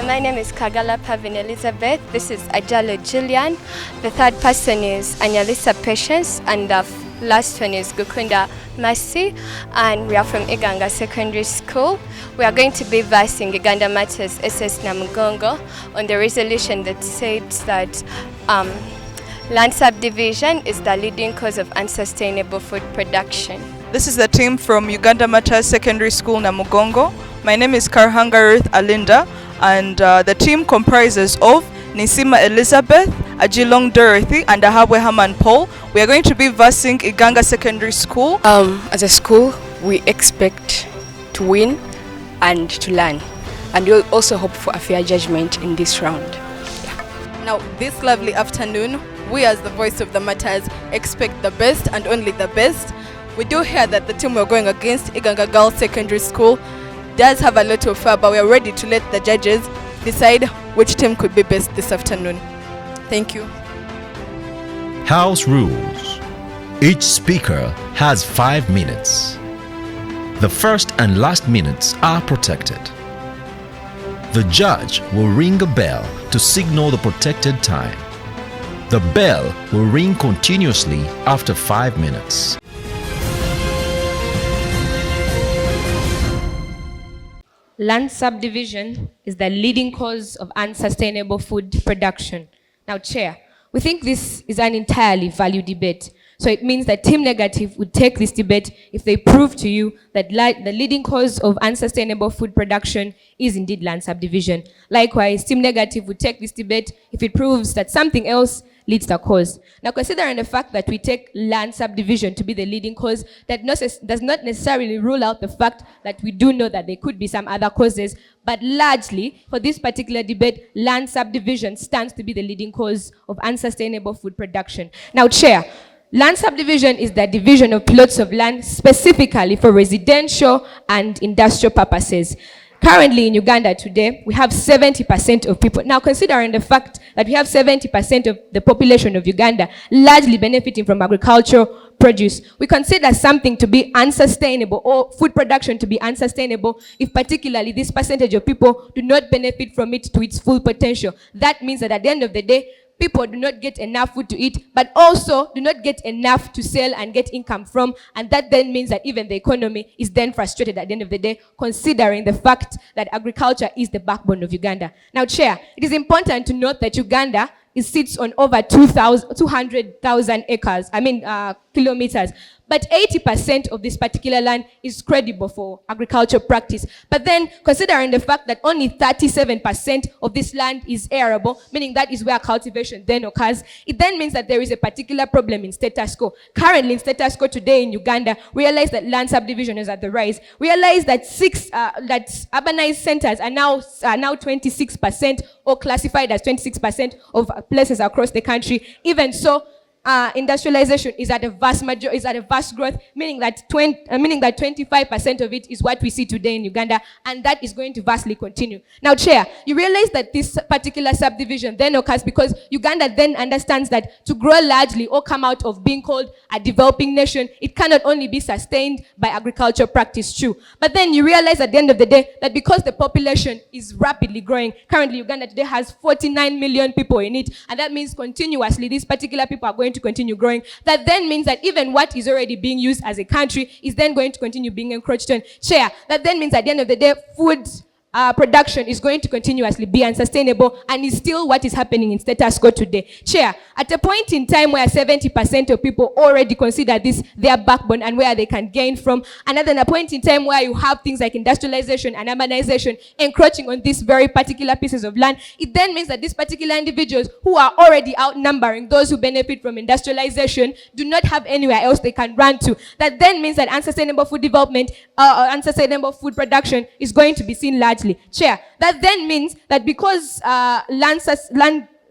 My name is Kagala Pavin Elizabeth. This is Ajalo Julian. The third person is Anyalisa Patience, and the last one is Gukunda Mercy, and we are from IGANGA Secondary School. We are going to be versing UGANDA MARTYRS SS Namugongo on the resolution that states that land subdivision is the leading cause of unsustainable food production. This is the team from UGANDA MARTYRS Secondary School Namugongo. My name is Karhanga Ruth Alinda, and the team comprises of Nisima Elizabeth, Ajilong Dorothy, and Ahabwe Haman Paul. We are going to be versing IGANGA Secondary School. As a school, we expect to win and to learn, and we also hope for a fair judgment in this round. Now, this lovely afternoon, we as the voice of the Martyrs expect the best and only the best. We do hear that the team we're going against, IGANGA Girls Secondary School, does have a lot of fire, but we are ready to let the judges decide which team could be best this afternoon. Thank you. House rules. Each speaker has 5 minutes. The first and last minutes are protected. The judge will ring a bell to signal the protected time. The bell will ring continuously after 5 minutes. Land subdivision is the leading cause of unsustainable food production. Now, Chair, we think this is an entirely value debate. So it means that Team Negative would take this debate if they prove to you that the leading cause of unsustainable food production is indeed land subdivision. Likewise, Team Negative would take this debate if it proves that something else leads the cause. Now, considering the fact that we take land subdivision to be the leading cause, that does not necessarily rule out the fact that we do know that there could be some other causes, but largely, for this particular debate, land subdivision stands to be the leading cause of unsustainable food production. Now, Chair, land subdivision is the division of plots of land specifically for residential and industrial purposes. Currently in Uganda today, we have 70% of people. Now, considering the fact that we have 70% of the population of Uganda largely benefiting from agricultural produce, we consider something to be unsustainable or food production to be unsustainable if particularly this percentage of people do not benefit from it to its full potential. That means that at the end of the day, people do not get enough food to eat, but also do not get enough to sell and get income from. And that then means that even the economy is then frustrated at the end of the day, considering the fact that agriculture is the backbone of Uganda. Now, Chair, it is important to note that Uganda sits on over 200,000 acres, kilometers. But 80% of this particular land is credible for agricultural practice. But then, considering the fact that only 37% of this land is arable, meaning that is where cultivation then occurs, it then means that there is a particular problem in status quo. Currently, in status quo today in Uganda, realize that land subdivision is at the rise. Realize that that urbanized centers are now 26% or classified as 26% of places across the country. Even so, industrialization is at a vast growth, meaning that 25% of it is what we see today in Uganda, and that is going to vastly continue. Now, Chair, you realize that this particular subdivision then occurs because Uganda then understands that to grow largely or come out of being called a developing nation, it cannot only be sustained by agricultural practice, true. But then you realize at the end of the day that because the population is rapidly growing, currently Uganda today has 49 million people in it, and that means continuously these particular people are going to continue growing. That then means that even what is already being used as a country is then going to continue being encroached on. Chair, that then means at the end of the day, food production is going to continuously be unsustainable and is still what is happening in status quo today. Chair, at a point in time where 70% of people already consider this their backbone and where they can gain from, and at a point in time where you have things like industrialization and urbanization encroaching on these very particular pieces of land, it then means that these particular individuals who are already outnumbering those who benefit from industrialization do not have anywhere else they can run to. That then means that unsustainable food development, unsustainable food production is going to be seen largely. Chair, that then means that because land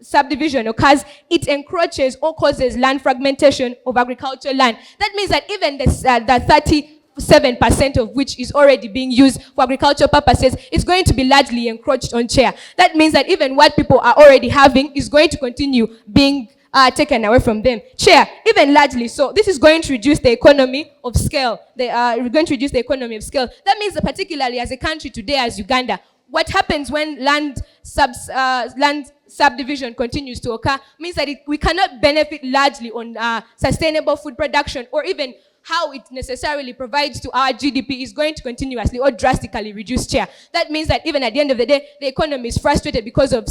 subdivision occurs, it encroaches or causes land fragmentation of agricultural land. That means that even the 37% of which is already being used for agricultural purposes is going to be largely encroached on, Chair. That means that even what people are already having is going to continue being taken away from them. Chair, even largely so, this is going to reduce the economy of scale. We're going to reduce the economy of scale. That means that particularly as a country today, as Uganda, what happens when land subdivision continues to occur means that we cannot benefit largely on sustainable food production, or even how it necessarily provides to our GDP is going to continuously or drastically reduce, Chair. That means that even at the end of the day, the economy is frustrated because of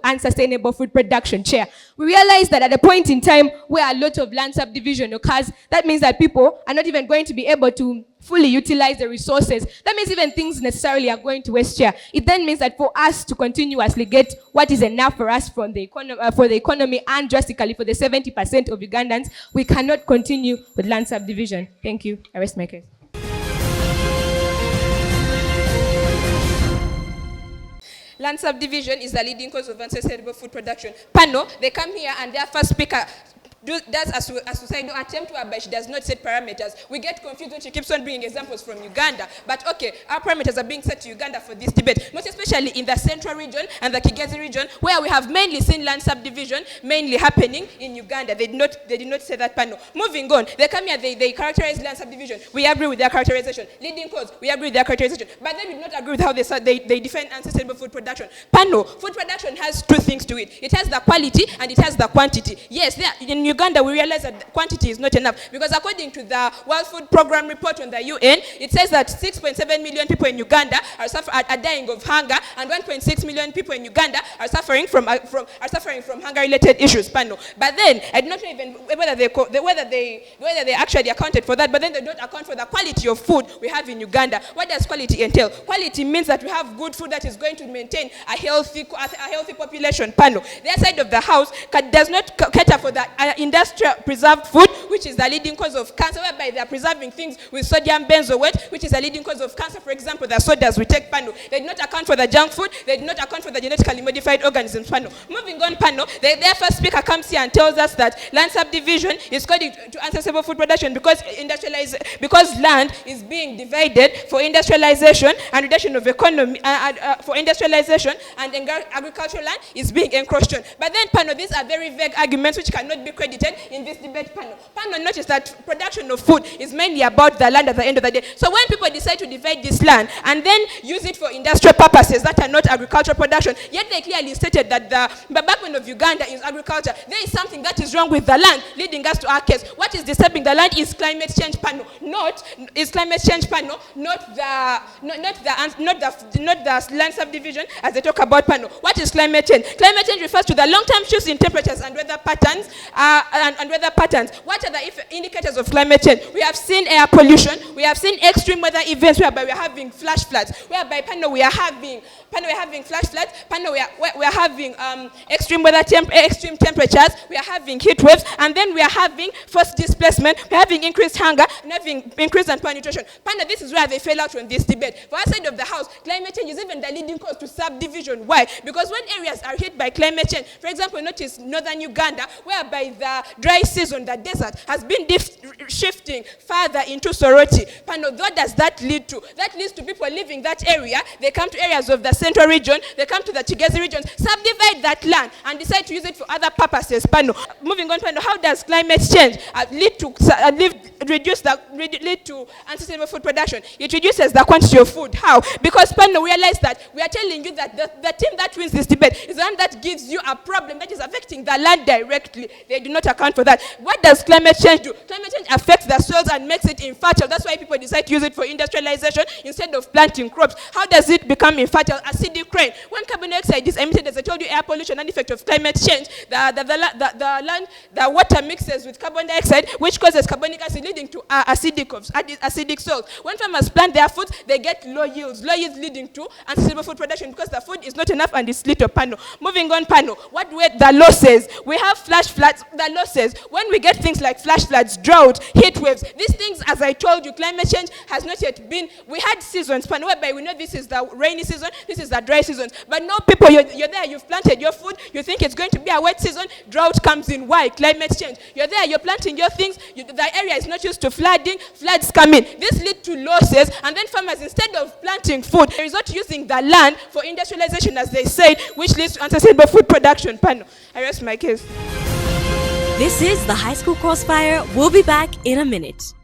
unsustainable food production, Chair. We realize that at a point in time where a lot of land subdivision occurs, that means that people are not even going to be able to fully utilize the resources. That means even things necessarily are going to waste, Chair. It then means that for us to continuously get what is enough for us from the for the economy and drastically for the 70% of Ugandans, we cannot continue with land subdivision. Thank you. I rest my case. Land subdivision is the leading cause of unsustainable food production. Panel, they come here and their first speaker does a suicidal attempt whereby she does not set parameters. We get confused when she keeps on bringing examples from Uganda. But okay, our parameters are being set to Uganda for this debate, most especially in the central region and the Kigezi region, where we have mainly seen land subdivision mainly happening in Uganda. They did not say that, panel. Moving on, they come here, they characterize land subdivision. We agree with their characterization. Leading cause, we agree with their characterization. But then we do not agree with how they define unsustainable food production. Panel, food production has two things to it. It has the quality and it has the quantity. Yes, in Uganda, we realize that quantity is not enough, because according to the World Food Program report on the UN, it says that 6.7 million people in Uganda are dying of hunger, and 1.6 million people in Uganda are suffering from hunger-related issues. Panel. But then I do not know even whether they actually accounted for that. But then they don't account for the quality of food we have in Uganda. What does quality entail? Quality means that we have good food that is going to maintain a healthy population. Panel. Their side of the house does not cater for the industrial preserved food, which is the leading cause of cancer, whereby they are preserving things with sodium benzoate, which is the leading cause of cancer. For example, the sodas we take, panel. They do not account for the junk food. They do not account for the genetically modified organisms, panel. Moving on, panel. Their first speaker comes here and tells us that land subdivision is called to unsustainable food production because land is being divided for industrialization and reduction of economy, for industrialization, and agricultural land is being encroached on. But then, panel, these are very vague arguments which cannot be credited in this debate, panel. Panel, notice that production of food is mainly about the land at the end of the day. So when people decide to divide this land and then use it for industrial purposes that are not agricultural production, yet they clearly stated that the backbone of Uganda is agriculture, there is something that is wrong with the land, leading us to our case. What is disturbing the land is climate change, panel. Not the land subdivision as they talk about, panel. What is climate change? Climate change refers to the long-term shifts in temperatures and weather patterns. What are the indicators of climate change? We have seen air pollution. We have seen extreme weather events whereby we are having flash floods. Whereby, panel, we are having flash floods. Panel, we are having extreme temperatures. We are having heat waves, and then we are having forced displacement. We are having increased hunger and having increased unplanned nutrition. Panel, this is where they fail out on this debate. For our side of the house, climate change is even the leading cause to subdivision. Why? Because when areas are hit by climate change, for example, notice northern Uganda, whereby the dry season, the desert, has been shifting further into Soroti. Panel, what does that lead to? That leads to people leaving that area. They come to areas of the central region. They come to the Kigezi region, subdivide that land, and decide to use it for other purposes. Panel. Moving on, panel, how does climate change lead to unsustainable food production? It reduces the quantity of food. How? Because, panel, realize that we are telling you that the team that wins this debate is the one that gives you a problem that is affecting the land directly. They do not account for that. What does climate change do? Climate change affects the soils and makes it infertile. That's why people decide to use it for industrialization instead of planting crops. How does it become infertile? Acidic rain. When carbon dioxide is emitted, as I told you, air pollution and effect of climate change, the water mixes with carbon dioxide, which causes carbonic acid, leading to acidic soils. When farmers plant their foods, they get low yields leading to unsustainable food production because the food is not enough and it's little, panel. Moving on, panel. What were the losses? We have flash floods. The losses, when we get things like flash floods, drought, heat waves, these things, as I told you, climate change has not yet been. We had seasons, panel, whereby we know this is the rainy season, this is the dry season. But no, people, you're there, you've planted your food, you think it's going to be a wet season, drought comes in. Why? Climate change. You're there, you're planting your things, the area is not used to flooding, floods come in. This leads to losses, and then farmers, instead of planting food, they resort to using the land for industrialization, as they said, which leads to unsustainable food production. Panel. I rest my case. This is the High School Crossfire. We'll be back in a minute.